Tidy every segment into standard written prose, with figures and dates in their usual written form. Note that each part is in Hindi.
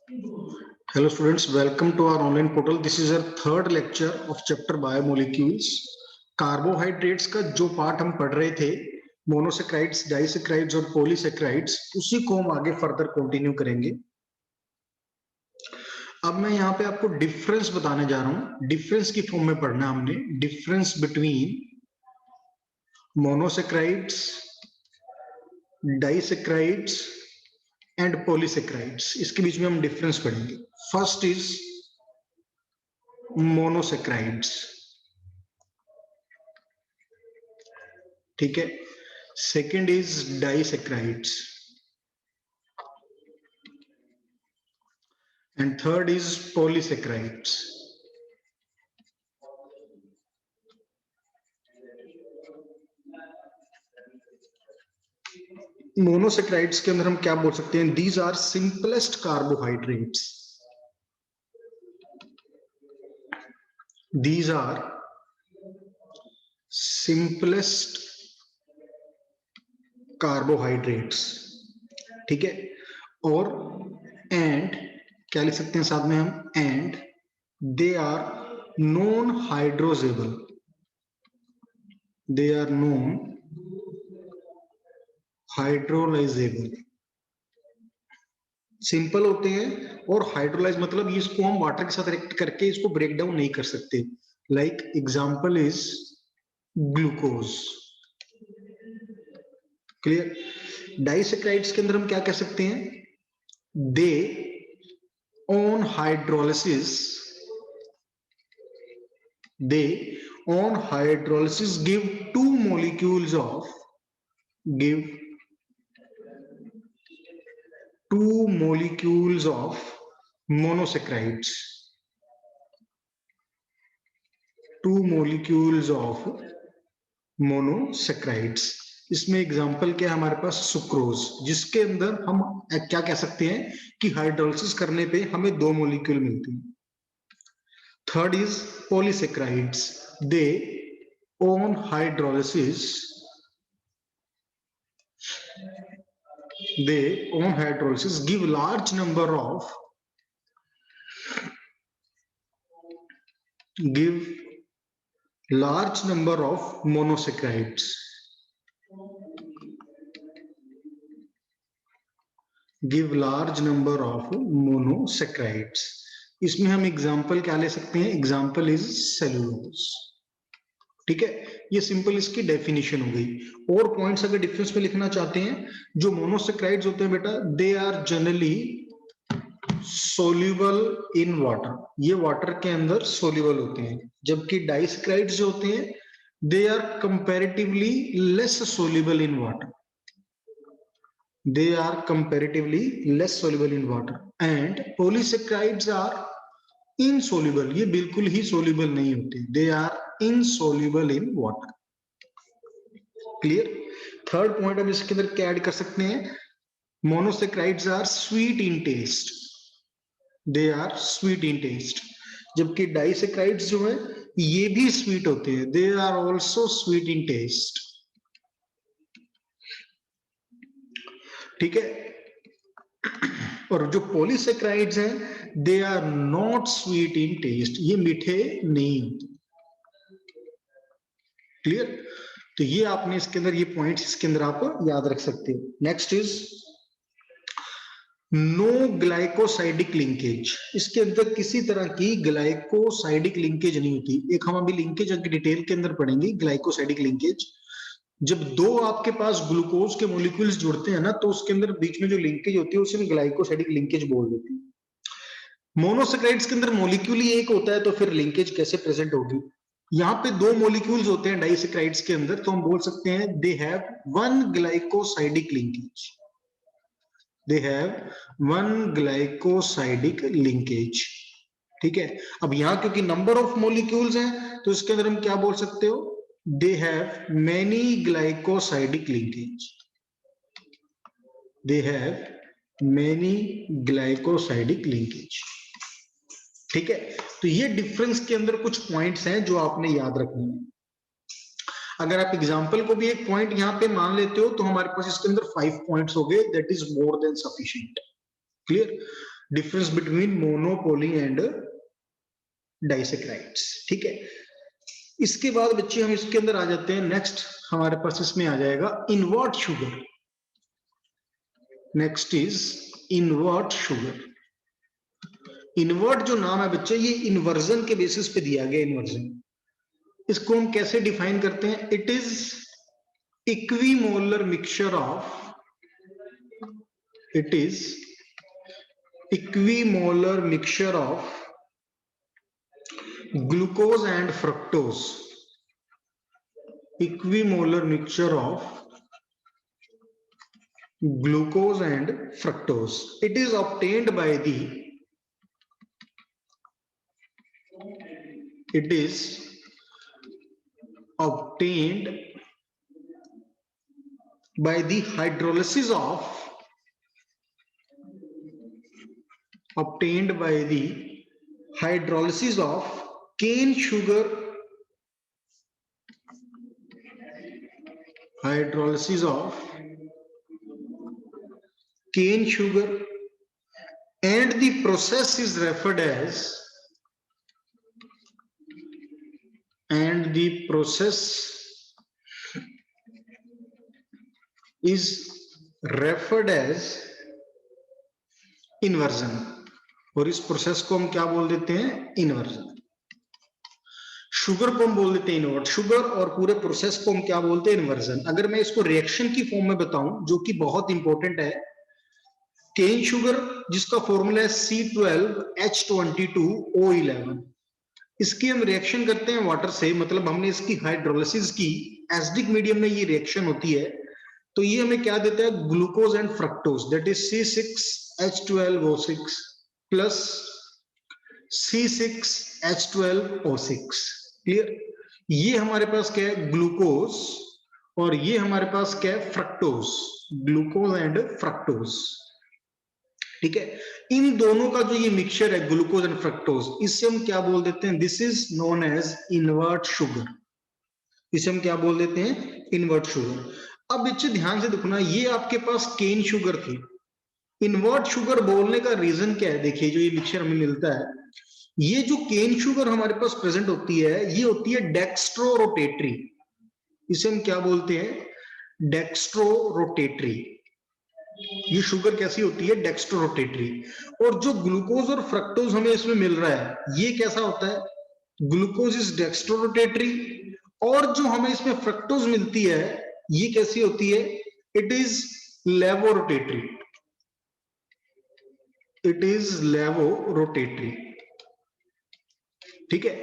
Hello students, welcome to our online portal. This is our third lecture of chapter biomolecules. Carbohydrates का जो पार्ट हम पढ़ रहे थे, मोनोसेक्राइड्स, डाइसेक्राइड्स और पॉलीसेक्राइड्स, उसी को हम आगे फर्दर कंटिन्यू करेंगे। अब मैं यहाँ पे आपको डिफरेंस बताने जा रहा हूँ। डिफरेंस की फॉर्म में पढ़ना हमने, difference between monosaccharides, disaccharides and polysaccharides. इसके बीच में हम डिफरेंस पढ़ेंगे। फर्स्ट इज मोनोसेक्राइड्स, ठीक है। Second is disaccharides and third is polysaccharides. Monosaccharides के अंदर हम क्या बोल सकते हैं? These are simplest carbohydrates, these are simplest carbohydrates, ठीक है। और एंड क्या लिख सकते हैं साथ में हम? And they are non hydrolysable, they are non hydrolysable. Simple होते हैं और हाइड्रोलाइज मतलब इसको हम वाटर के साथ रिएक्ट करके इसको ब्रेक डाउन नहीं कर सकते। Like example is glucose. Clear? Disaccharides के अंदर हम क्या कह सकते हैं? They on hydrolysis, they on hydrolysis give two molecules of, give two molecules of monosaccharides, two molecules of monosaccharides। इसमें एग्जांपल क्या है हमारे पास? सुक्रोज, जिसके अंदर हम क्या कह सकते हैं कि हाइड्रोलिसिस करने पे हमें दो मोलिक्यूल मिलते हैं। Third is polysaccharides, they on hydrolysis, they on hydrolysis give large number of, give large number of monosaccharides, give large number of monosaccharides। इसमें हम एग्जांपल क्या ले सकते हैं? एग्जांपल इज सेलुलोज, ठीक है। ये सिंपल इसकी डेफिनेशन हो गई। और पॉइंट्स अगर डिफरेंस में लिखना चाहते हैं, जो मोनोसेक्राइड्स होते हैं बेटा, they are generally soluble in water, ये वाटर के अंदर सोल्यूबल होते हैं। जबकि डाइसेक्राइड्स जो होते हैं, they are comparatively less soluble in water, they are comparatively less soluble in water, and polysaccharides are insoluble, ये बिल्कुल ही soluble नहीं होते, they are insoluble in water। Clear? Third point अब इसके अंदर क्या ऐड कर सकते हैं? Monosaccharides are sweet in taste, they are sweet in taste. जबकि डाइसेक्राइड्स जो है ये भी स्वीट होते हैं, they are also sweet in taste, ठीक है। और जो पॉलीसेक्राइड्स हैं, they are not sweet in taste, ये मीठे नहीं होते। क्लियर? तो ये आपने इसके अंदर ये पॉइंट्स इसके अंदर आप याद रख सकते हो। Next is no glycosidic linkage, इसके अंदर किसी तरह की ग्लाइकोसाइडिक लिंकेज नहीं होती। एक हम अभी लिंकेज डिटेल के अंदर पढ़ेंगे, ग्लाइकोसाइडिक लिंकेज। जब दो आपके पास ग्लूकोज के मॉलिक्यूल्स जुड़ते हैं ना, तो उसके अंदर बीच में जो लिंकेज होती है उसे हम ग्लाइकोसाइडिक लिंकेज बोल देते हैं। मोनोसेक्राइड्स के अंदर मॉलिक्यूल ही एक होता है, तो फिर लिंकेज कैसे प्रेजेंट होगी? यहाँ पे दो मॉलिक्यूल्स होते हैं डाइसेक्राइड्स के अंदर, तो हम बोल सकते हैं they have one glycosidic linkage, they have one glycosidic linkage, ठीक है। अब यहाँ क्योंकि नंबर ऑफ मॉलिक्यूल्स हैं, तो इसके अंदर हम क्या बोल सकते हो? They have many glycosidic linkage, they have many glycosidic linkage, ठीक है। तो ये डिफरेंस के अंदर कुछ पॉइंट्स हैं जो आपने याद रखने हैं। अगर आप एग्जांपल को भी एक पॉइंट यहाँ पे मान लेते हो, तो हमारे पास इसके अंदर 5 पॉइंट्स हो गए, that is more than sufficient. Clear? Difference between mono poly and disaccharides. ठीक है, इसके बाद बच्चे हम इसके अंदर आ जाते हैं। नेक्स्ट हमारे पास इसमें आ जाएगा invert sugar. Next is invert sugar. Invert जो नाम है बच्चे, ये इन्वर्जन के बेसिस पे दिया गया इन्वर्जन। इसको हम कैसे डिफाइन करते हैं? It is equimolar mixture of, it is equimolar mixture of glucose and fructose. Equimolar mixture of glucose and fructose. It is obtained by the, it is obtained by the hydrolysis of, obtained by the hydrolysis of cane sugar, hydrolysis of cane sugar, and the process is referred as, and the process is referred as inversion. और इस प्रोसेस को हम क्या बोल देते हैं? इन्वर्जन। शुगर को हम बोल देते हैं इनवर्ट शुगर, और पूरे प्रोसेस को हम क्या बोलते हैं? इन्वर्जन। अगर मैं इसको रिएक्शन की फॉर्म में बताऊं, जो कि बहुत इंपॉर्टेंट है, केन शुगर जिसका फॉर्मूला है C12H22O11, इसकी हम रिएक्शन करते हैं वाटर से, मतलब हमने इसकी हाइड्रोलिसिस की, एसिडिक मीडियम में ये रिएक्शन होती है, तो ये हमें क्या देता है? Glucose and fructose, that is C6H12O6 plus C6H12O6। Clear? ये हमारे पास क्या है? ग्लूकोज, और ये हमारे पास क्या है? Fructose, glucose and fructose. ठीक है, इन दोनों का जो ये मिक्सचर है ग्लूकोज एंड फ्रक्टोज, इससे हम क्या बोल देते हैं? This is known as invert sugar. इसे हम क्या बोल देते हैं? Invert sugar. अब बच्चे ध्यान से देखना, ये आपके पास केन शुगर थी। इनवर्ट शुगर बोलने का रीजन क्या है? देखिए, जो ये मिक्सचर हमें मिलता है, ये जो केन शुगर हमारे पास प्रेजेंट होती है, ये होती है डेक्स्ट्रो रोटेटरी। इसे हम क्या बोलते हैं? Dextro rotatory. ये शुगर कैसी होती है? Dextrorotatory. और जो ग्लूकोज और फ्रक्टोज हमें इसमें मिल रहा है, ये कैसा होता है? ग्लूकोज इज डेक्स्ट्रो रोटेटरी, और जो हमें इसमें फ्रक्टोज मिलती है, ये कैसी होती है? इट इज लेवो रोटेटरी। इट इज लेवो रोटेटरी। ठीक है,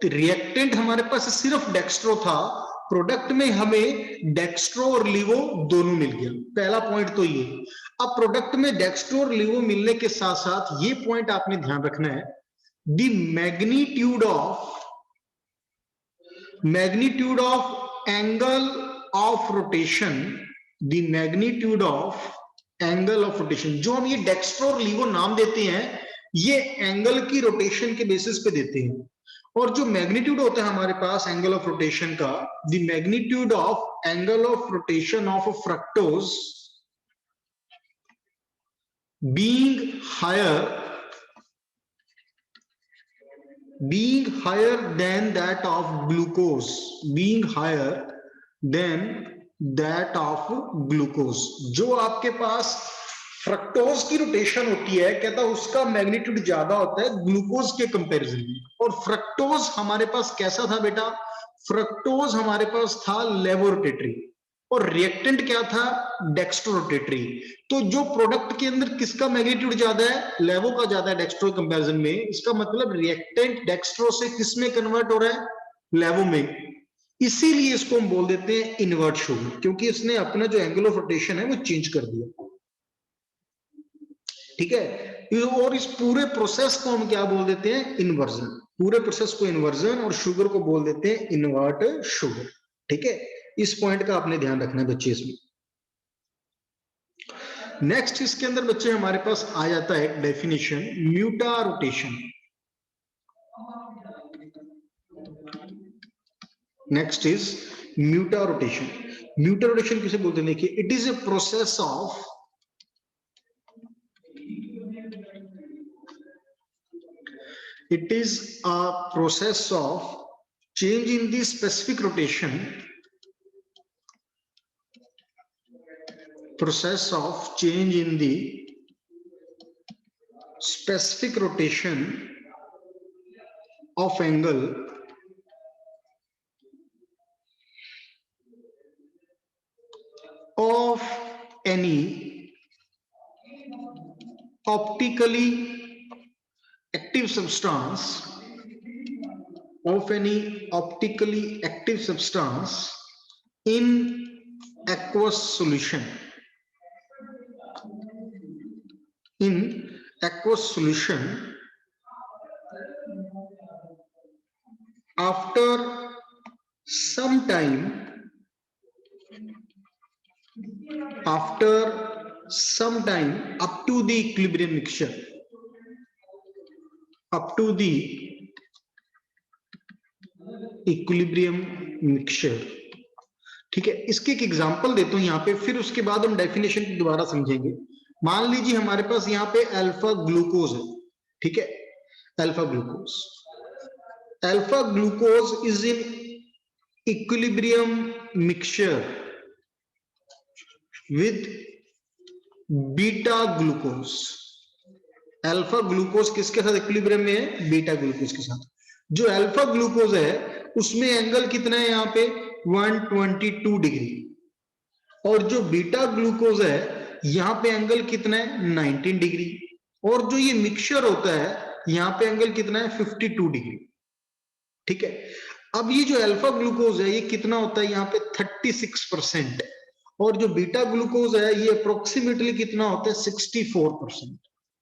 तो रिएक्टेंट हमारे पास सिर्फ डेक्स्ट्रो था, प्रोडक्ट में हमें डेक्स्ट्रो और लिवो दोनों मिल गया। पहला पॉइंट तो ये। अब प्रोडक्ट में डेक्स्ट्रो और लिवो मिलने के साथ साथ ये पॉइंट आपने ध्यान रखना है, the magnitude of angle of rotation, the magnitude of angle of rotation, जो हम ये डेक्स्ट्रो और लिवो नाम देते हैं, ये एंगल की रोटेशन के बेसिस पे देते हैं। और जो मैग्नीट्यूड होता है हमारे पास एंगल ऑफ रोटेशन का, the magnitude of angle of rotation of fructose being higher than that of glucose, being higher than that of glucose, जो आपके पास फ्रक्टोज की रोटेशन होती है, कहता है उसका मैग्नीट्यूड ज्यादा होता है ग्लूकोज के कंपैरिजन में। और फ्रक्टोज हमारे पास कैसा था बेटा? फ्रक्टोज हमारे पास था लेवोरोटेटरी, और रिएक्टेंट क्या था? डेक्स्ट्रोरोटेटरी। तो जो प्रोडक्ट के अंदर किसका मैग्नीट्यूड ज्यादा है? लेवो का ज्यादा है डेक्स्ट्रो कंपैरिजन में। इसका मतलब रिएक्टेंट डेक्स्ट्रो से किस में कन्वर्ट हो रहा है? लेवो में। इसीलिए इसको हम बोल देते हैं इनवर्ट शुगर, क्योंकि इसने अपना जो एंगल ऑफ रोटेशन है वो चेंज कर दिया। ठीक है, और इस पूरे प्रोसेस को हम क्या बोल देते हैं? इन्वर्जन। पूरे प्रोसेस को इन्वर्जन, और शुगर को बोल देते हैं इनवर्ट शुगर। ठीक है, इस पॉइंट का आपने ध्यान रखना है बच्चे इसमें। नेक्स्ट इसके अंदर बच्चे हमारे पास आ जाता है एक definition, mutarotation. Next is mutarotation. Mutarotation किसे बोलते हैं? देखिए, it is a process of It is a process of change in the specific rotation. Process of change in the specific rotation of angle of any optically active substance, of any optically active substance in aqueous solution. In aqueous solution after some time, up to the equilibrium mixture, up to the equilibrium mixture. ठीक है, इसके एक एग्जांपल देता हूं यहाँ पे, फिर उसके बाद हम डेफिनेशन दोबारा समझेंगे। मान लीजिए हमारे पास यहाँ पे अल्फा ग्लूकोज है, ठीक है, alpha glucose is in equilibrium mixture with beta glucose. Alpha glucose किसके साथ इक्विलिब्रियम में है? बीटा ग्लूकोज के साथ। जो अल्फा ग्लूकोज है उसमें एंगल कितना है यहाँ पे? 122 डिग्री। और जो बीटा ग्लूकोज है यहाँ पे एंगल कितना है? 19 डिग्री। और जो ये मिक्सचर होता है यहाँ पे एंगल कितना है? 52 डिग्री। ठीक है, अब ये जो अल्फा ग्लूकोज है ये कितना होता है यहाँ पे? 36%। और जो बीटा ग्लूकोज है ये अप्रोक्सीमेटली कितना होता है? 64%।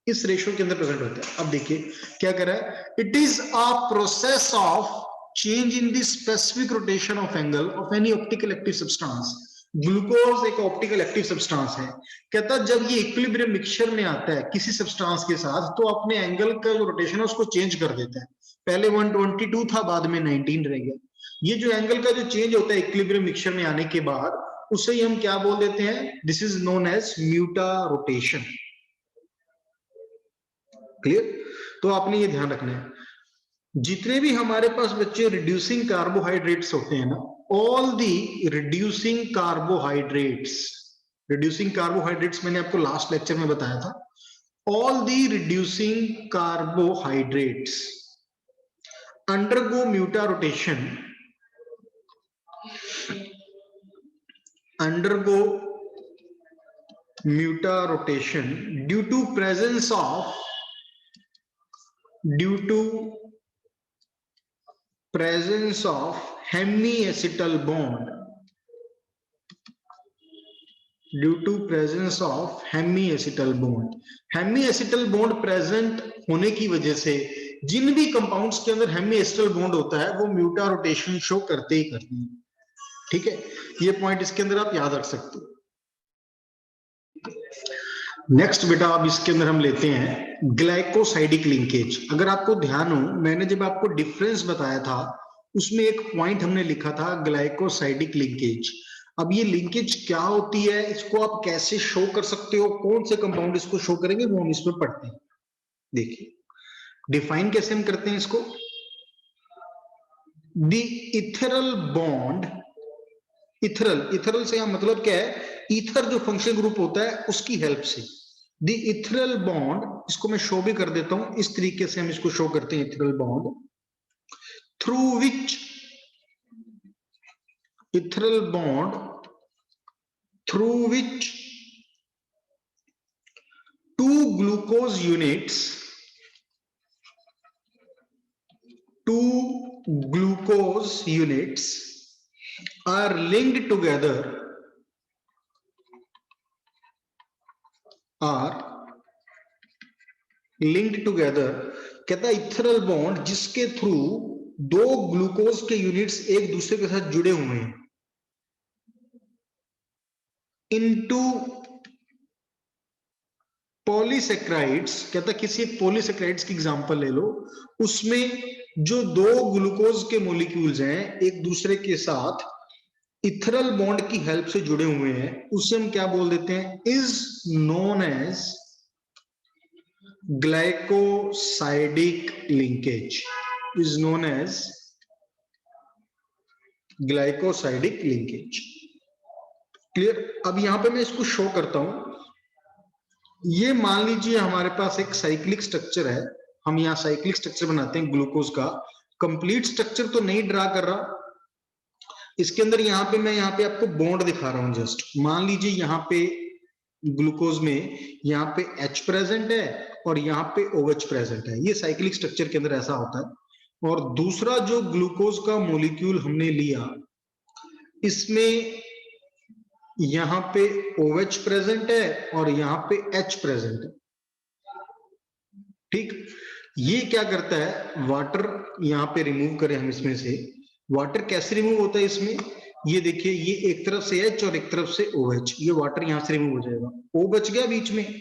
इस रेशियो के अंदर प्रेजेंट होता है। अब देखिए क्या कर रहा है, it is a process of change in the specific rotation of angle of any optical active substance. Glucose एक ऑप्टिकल एक्टिव सब्सटेंस है। कहता है जब ये इक्विलिब्रियम मिक्सचर में आता है किसी सब्सटेंस के साथ तो अपने एंगल का जो रोटेशन है उसको चेंज कर देता है। पहले 122 था, बाद में 19 रह गया। ये जो एंगल का जो चेंज होता है इक्विलिब्रियम मिक्सचर में आने के बाद, उसे हम क्या बोल देते हैं? This is known as mutarotation. Clear? तो आपने ये ध्यान रखना है, जितने भी हमारे पास बच्चे रिड्यूसिंग कार्बोहाइड्रेट्स होते हैं ना, ऑल दी रिड्यूसिंग कार्बोहाइड्रेट्स मैंने आपको लास्ट लेक्चर में बताया था, all the reducing carbohydrates undergo mutarotation due to presence of hemiacetal bond, hemiacetal bond present होने की वजह से जिन भी कंपाउंड्स के अंदर हेमिएसिटल बॉन्ड होता है वो म्यूटा रोटेशन शो करते ही करते हैं। ठीक है, ये पॉइंट इसके अंदर आप याद रख सकते हो। नेक्स्ट बेटा अब इसके अंदर हम लेते हैं ग्लाइकोसाइडिक लिंकेज। अगर आपको ध्यान हो, मैंने जब आपको डिफरेंस बताया था उसमें एक पॉइंट हमने लिखा था ग्लाइकोसाइडिक लिंकेज। अब ये लिंकेज क्या होती है, इसको आप कैसे शो कर सकते हो, कौन से कंपाउंड इसको शो करेंगे वो हम इसमें पढ़ते हैं। देखिए डिफाइन कैसे हम करते हैं इसको। द इथरल बॉन्ड, इथरल से यहाँ मतलब क्या है? ईथर जो फंक्शन ग्रुप होता है उसकी हेल्प से द इथरल बॉन्ड, इसको मैं शो भी कर देता हूं, इस तरीके से हम इसको शो करते हैं। Ethereal bond through which two glucose units are linked together, कहता है इथरल बॉन्ड जिसके थ्रू दो ग्लूकोज के यूनिट्स एक दूसरे के साथ जुड़े हुए हैं, इनटू पॉलीसेक्राइड्स। कहता किसी एक पॉलीसेक्राइड्स की एग्जांपल ले लो, उसमें जो दो ग्लूकोज के मॉलिक्यूल्स हैं एक दूसरे के साथ इथरल बॉन्ड की हेल्प से जुड़े हुए हैं, उसे हम क्या बोल देते हैं? Is known as glycosidic linkage is known as glycosidic linkage. Clear? अब यहां पे मैं इसको शो करता हूं। ये मान लीजिए हमारे पास एक साइक्लिक स्ट्रक्चर है, हम यहाँ साइक्लिक स्ट्रक्चर बनाते हैं ग्लूकोज का। कंप्लीट स्ट्रक्चर तो नहीं ड्रा कर रहा, इसके अंदर यहाँ पे मैं यहाँ पे आपको बॉन्ड दिखा रहा हूं जस्ट। मान लीजिए यहाँ पे ग्लूकोज में यहाँ पे H प्रेजेंट है और यहाँ पे OH प्रेजेंट है। ये साइक्लिक स्ट्रक्चर के अंदर ऐसा होता है। और दूसरा जो ग्लूकोज का मॉलिक्यूल हमने लिया, इसमें यहाँ पे OH प्रेजेंट है और यहाँ पे H प्रेजेंट है। ठीक, ये क्या करता है, वाटर यहाँ पे रिमूव करें हम इसमें से। वाटर कैसे रिमूव होता है इसमें, ये देखिए, ये एक तरफ से H और एक तरफ से OH, ये वाटर यहां से रिमूव हो जाएगा, O बच गया बीच में।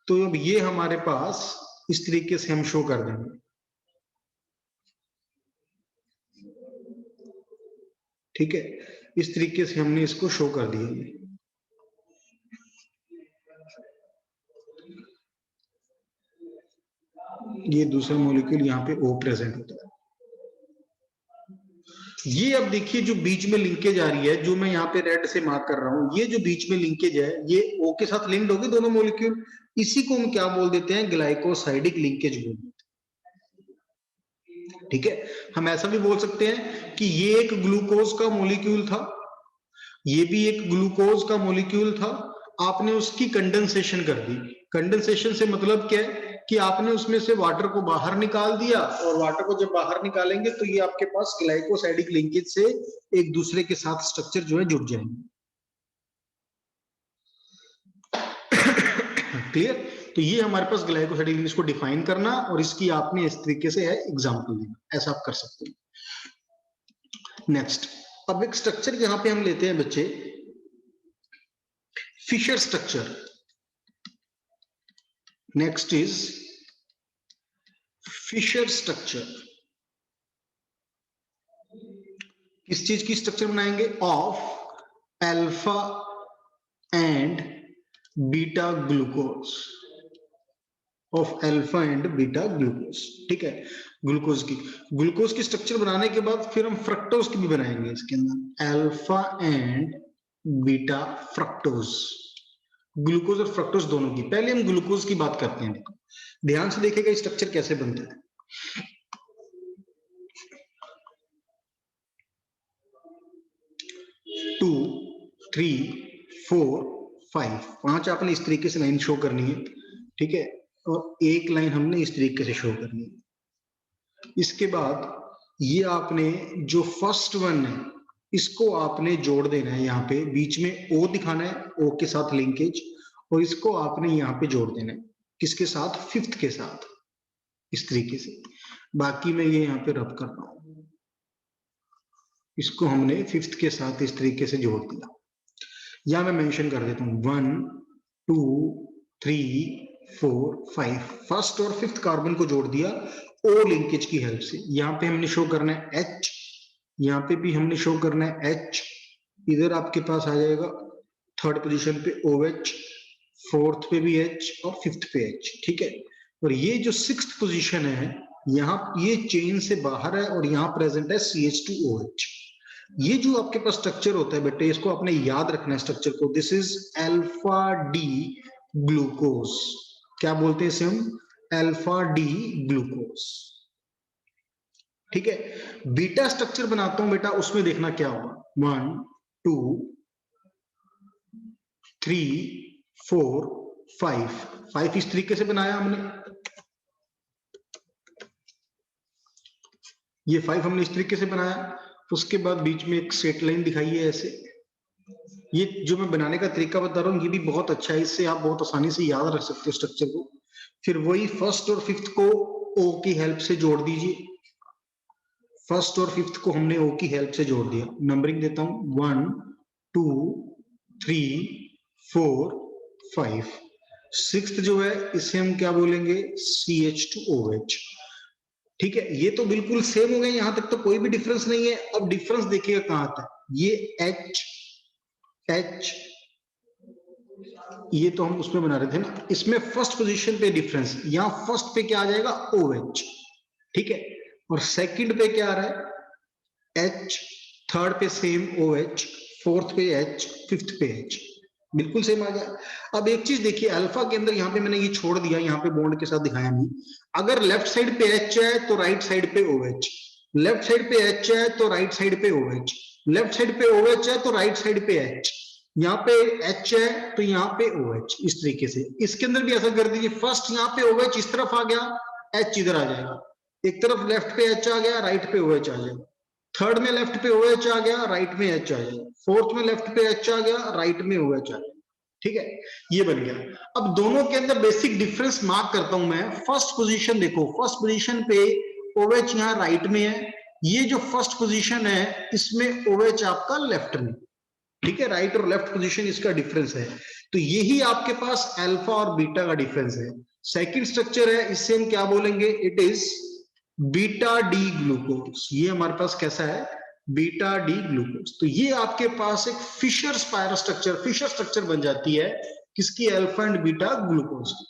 तो अब ये हमारे पास इस तरीके से हम शो कर देंगे। ठीक है, इस तरीके से हमने इसको शो कर दिया। ये दूसरा मॉलिक्यूल यहाँ पे O प्रेजेंट होता है। ये अब देखिए जो बीच में लिंकेज आ रही है, जो मैं यहाँ पे रेड से मार्क कर रहा हूं, ये जो बीच में लिंकेज है, ये O के साथ लिंक्ड होगी दोनों मॉलिक्यूल। इसी को हम क्या बोल देते हैं, ग्लाइकोसाइडिक लिंकेज बोल देते हैं। ठीक है, हम ऐसा भी बोल सकते हैं कि ये एक ग्लूकोज का मॉलिक्यूल था, ये भी एक ग्लूकोज का मॉलिक्यूल था, आपने उसकी कंडेंसेशन कर दी। कंडेंसेशन से मतलब क्या है कि आपने उसमें से वाटर को बाहर निकाल दिया, और वाटर को जब बाहर निकालेंगे तो ये आपके पास ग्लाइकोसाइडिक लिंकेज से एक दूसरे के साथ स्ट्रक्चर जो है जुड़ जाएंगे। क्लियर? तो ये हमारे पास ग्लाइकोसाइडिक लिंकेज को डिफाइन करना, और इसकी आपने इस तरीके से है एग्जांपल देना, ऐसा आप कर सकते हैं। नेक्स्ट, अब एक स्ट्रक्चर यहां पे हम लेते हैं बच्चे, Fischer structure. Next is Fischer structure. किस चीज की स्ट्रक्चर बनाएंगे, of alpha and beta glucose, of alpha and beta glucose. ठीक है, ग्लूकोज की स्ट्रक्चर बनाने के बाद फिर हम फ्रक्टोज की भी बनाएंगे इसके अंदर, alpha and beta fructose, glucose और फ्रक्टोज दोनों की। पहले हम ग्लूकोज की बात करते हैं। देखो, ध्यान से देखिएगा स्ट्रक्चर कैसे बनता है। 2 3 4 5, 5 आपने इस तरीके से लाइन शो करनी है। ठीक है, और एक लाइन हमने इस तरीके से शो करनी है। इसके बाद ये आपने जो फर्स्ट वन है, इसको आपने जोड़ देना है, यहाँ पे बीच में O दिखाना है, O के साथ लिंकेज, और इसको आपने यहाँ पे जोड़ देना है, किसके साथ, फिफ्थ के साथ, इस तरीके से। बाकी मैं ये यहाँ पे रब कर रहा हूं, इसको हमने फिफ्थ के साथ इस तरीके से जोड़ दिया। या मैं मेंशन कर देता हूं 1 2 3 4 5, फर्स्ट और फिफ्थ कार्बन को जोड़ दिया O लिंकेज की हेल्प से। यहाँ पे हमने शो करना है H, यहाँ पे भी हमने शो करना है H, इधर आपके पास आ जाएगा थर्ड पोजीशन पे OH, फोर्थ पे भी H और फिफ्थ पे H। ठीक है, और ये जो सिक्स्थ पोजीशन है, यहाँ ये चेन से बाहर है और यहाँ प्रेजेंट है CH2OH। ये जो आपके पास स्ट्रक्चर होता है बेटे, इसको आपने याद रखना है स्ट्रक्चर को। This is alpha D glucose. क्या बोलते हैं इसे हम, अल्फा डी ग्लूकोज। ठीक है, बीटा स्ट्रक्चर बनाता हूं बेटा, उसमें देखना क्या होगा, 1 2 3 4 5 इस तरीके से बनाया हमने। ये 5 हमने इस तरीके से बनाया। उसके बाद बीच में एक स्ट्रेट लाइन दिखाई है ऐसे। ये जो मैं बनाने का तरीका बता रहा हूँ, ये भी बहुत अच्छा है, इससे आप बहुत आसानी से याद रख सकते हो स्ट्रक्चर को। फिर वही फर्स्ट और फिफ्थ को O की हेल्प से जोड़ दीजिए। फर्स्ट और फिफ्थ को हमने O की हेल्प से जोड़ दिया। नंबरिंग देता हूं, 1 2 3 4 5। सिक्स्थ जो है, इसे हम क्या बोलेंगे, CH2OH। ठीक है, ये तो बिल्कुल सेम हो गए, यहां तक तो कोई भी डिफरेंस नहीं है। अब डिफरेंस देखिएगा कहां आता है, ये H ये तो हम उसमें बना रहे थे ना, इसमें फर्स्ट पोजीशन पे डिफरेंस, यहाँ फर्स्ट पे क्या आ जाएगा OH, ठीक है, और सेकंड पे क्या आ रहा है H, थर्ड पे सेम OH, फोर्थ पे H, फिफ्थ पे H, बिल्कुल सेम आ गया। अब एक चीज देखिए, अल्फा के अंदर यहाँ पे मैंने ये छोड़ दिया, यहाँ पे बॉन्ड के साथ दिखाया नहीं, अगर लेफ्ट साइड पे H है तो राइट साइड पे OH, लेफ्ट साइड पे H है तो राइट साइड पे OH, लेफ्ट साइड पे OH है तो राइट साइड पे H, यहाँ पे H है तो यहाँ पे OH, इस तरीके से। इसके अंदर भी ऐसा कर दीजिए, फर्स्ट यहाँ पे OH इस तरफ आ गया, H इधर आ जाएगा, एक तरफ लेफ्ट पे H आ गया, राइट पे OH आ जाएगा, थर्ड में लेफ्ट पे OH आ गया, राइट में H आ जाएगा, फोर्थ में लेफ्ट पे H आ गया, राइट में OH आ जाएगा, ठीक है, ये बन गया। अब दोनों के अंदर बेसिक डिफरेंस मार्क करता हूं मैं। फर्स्ट पोजीशन देखो, फर्स्ट पोजीशन पे OH यहाँ राइट में है, ये जो फर्स्ट पोजीशन है इसमें OH आपका लेफ्ट में, ठीक है, राइट और लेफ्ट पोजीशन इसका डिफरेंस है, तो यही आपके पास अल्फा और बीटा का डिफरेंस है। सेकंड स्ट्रक्चर है, इससे हम क्या बोलेंगे, it is beta D glucose, ये हमारे पास कैसा है, बीटा डी ग्लूकोज। तो ये आपके पास एक Fischer spiral structure, Fischer structure बन जाती है किसकी, अल्फा एंड बीटा ग्लूकोज की,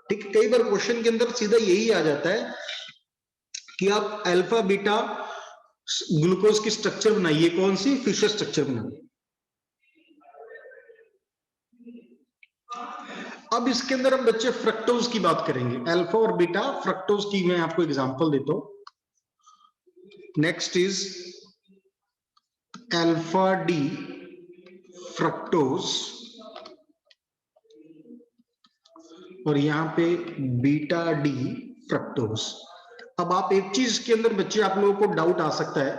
ठीक। कई बार क्वेश्चन के अंदर सीधा यही आ जाता है कि आप अल्फा बीटा ग्लूकोज की स्ट्रक्चर बनाइए, कौन सी, फिशर स्ट्रक्चर बनाइए। अब इसके अंदर हम बच्चे फ्रक्टोज की बात करेंगे, अल्फा और बीटा फ्रक्टोज की मैं आपको एग्जांपल देता हूं। Next is alpha D fructose और यहां पे बीटा डी फ्रक्टोज। अब आप एक चीज के अंदर बच्चे आप लोगों को डाउट आ सकता है,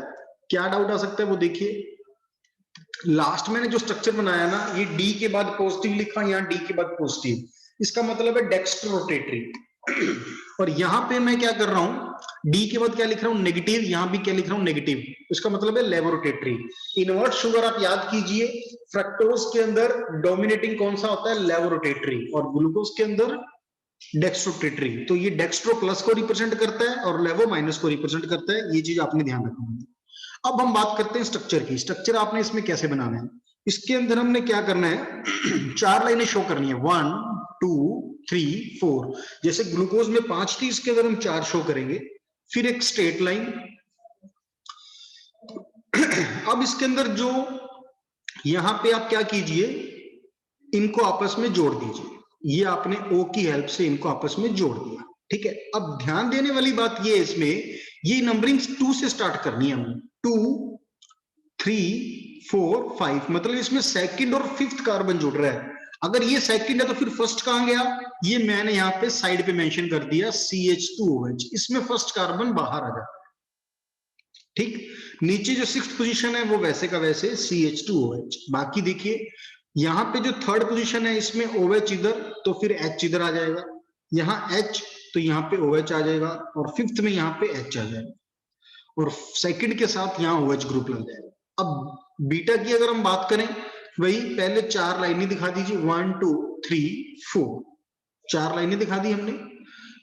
क्या डाउट आ सकता है वो देखिए, लास्ट मैंने जो स्ट्रक्चर बनाया ना, ये डी के बाद पॉजिटिव लिखा, यहाँ डी के बाद पॉजिटिव, इसका मतलब है डेक्स्ट्रो रोटेटरी। और यहाँ पे मैं क्या कर रहा हूं, डी के बाद क्या लिख रहा हूं, नेगेटिव, यहाँ भी क्या लिख रहा हूं, नेगेटिव, इसका मतलब है लेवो रोटेटरी। इनवर्ट शुगर आप याद कीजिए, फ्रक्टोज के अंदर डोमिनेटिंग कौन सा होता है, लेवो रोटेटरी, और ग्लूकोज के अंदर डेक्स्ट्रो रोटेटरी। तो ये डेक्स्ट्रो प्लस को रिप्रेजेंट करता है और लेवो माइनस को रिप्रेजेंट करता है, ये चीज आपने ध्यान रखना है। अब हम बात करते हैं स्ट्रक्चर की, स्ट्रक्चर आपने इसमें कैसे बनाना है। इसके अंदर हमने क्या करना है, 4 लाइनें शो करनी है, 1 2 3 4, जैसे ग्लूकोज में 5 थी, इसके अंदर हम 4 शो करेंगे, फिर एक स्ट्रेट लाइन। अब इसके अंदर जो यहां पे आप क्या कीजिए, इनको आपस में जोड़ दीजिए, ये आपने O की हेल्प से इनको आपस में जोड़ दिया, ठीक है। अब ध्यान देने वाली बात ये है, इसमें ये नंबरिंग 2 से स्टार्ट करनी है हमें, 2 3 4 5, मतलब इसमें सेकंड और फिफ्थ कार्बन जुड़ रहा है। अगर ये सेकंड है तो फिर फर्स्ट कहां गया, ये मैंने यहाँ पे साइड पे मेंशन कर दिया CH2OH, इसमें फर्स्ट कार्बन बाहर आ जाता है, ठीक। नीचे जो सिक्स्थ पोजीशन है वो वैसे का वैसे CH2OH। बाकी देखिए यहाँ पे जो थर्ड पोजीशन है इसमें OH इधर, तो फिर H इधर आ जाएगा, यहाँ H तो यहाँ पे OH आ जाएगा, और फिफ्थ में यहाँ पे H आ जाएगा, और सेकंड के साथ यहाँ OH ग्रुप लग जाएगा। अब बीटा की अगर हम बात करें, वही पहले 4 लाइनें दिखा दीजिए, 1 2 3 4, 4 लाइनें दिखा दी हमने।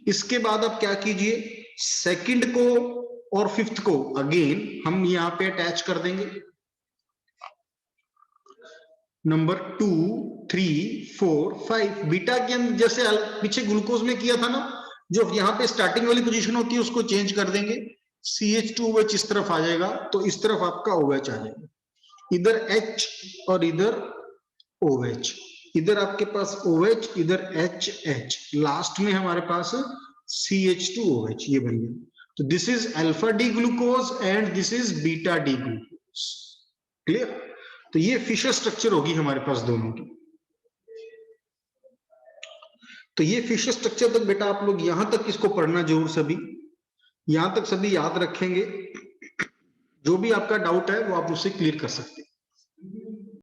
इसके बाद आप क्या कीजिए, सेकंड को और फिफ्थ को अगेन हम यहाँ पे अटैच कर देंगे, नंबर 2 3 4 5। बीटा के अंदर जैसे पीछे ग्लूकोज में किया था ना, जो यहाँ पे स्टार्टिंग वाली पोजीशन होती है उसको चेंज कर देंगे, CH2OH इस तरफ आ जाएगा, तो इस तरफ आपका OH आ जाएगा, इधर H और इधर OH, इधर आपके पास OH, इधर H, लास्ट में हमारे पास CH2OH, ये बन गया। तो this is alpha D glucose and this is beta D glucose, clear. तो ये फिशर स्ट्रक्चर होगी हमारे पास दोनों की। तो ये फिशर स्ट्रक्चर तक बेटा आप लोग यहां तक इसको पढ़ना जरूर, सभी यहां तक सभी याद रखेंगे, जो भी आपका डाउट है वो आप उससे क्लियर कर सकते हैं।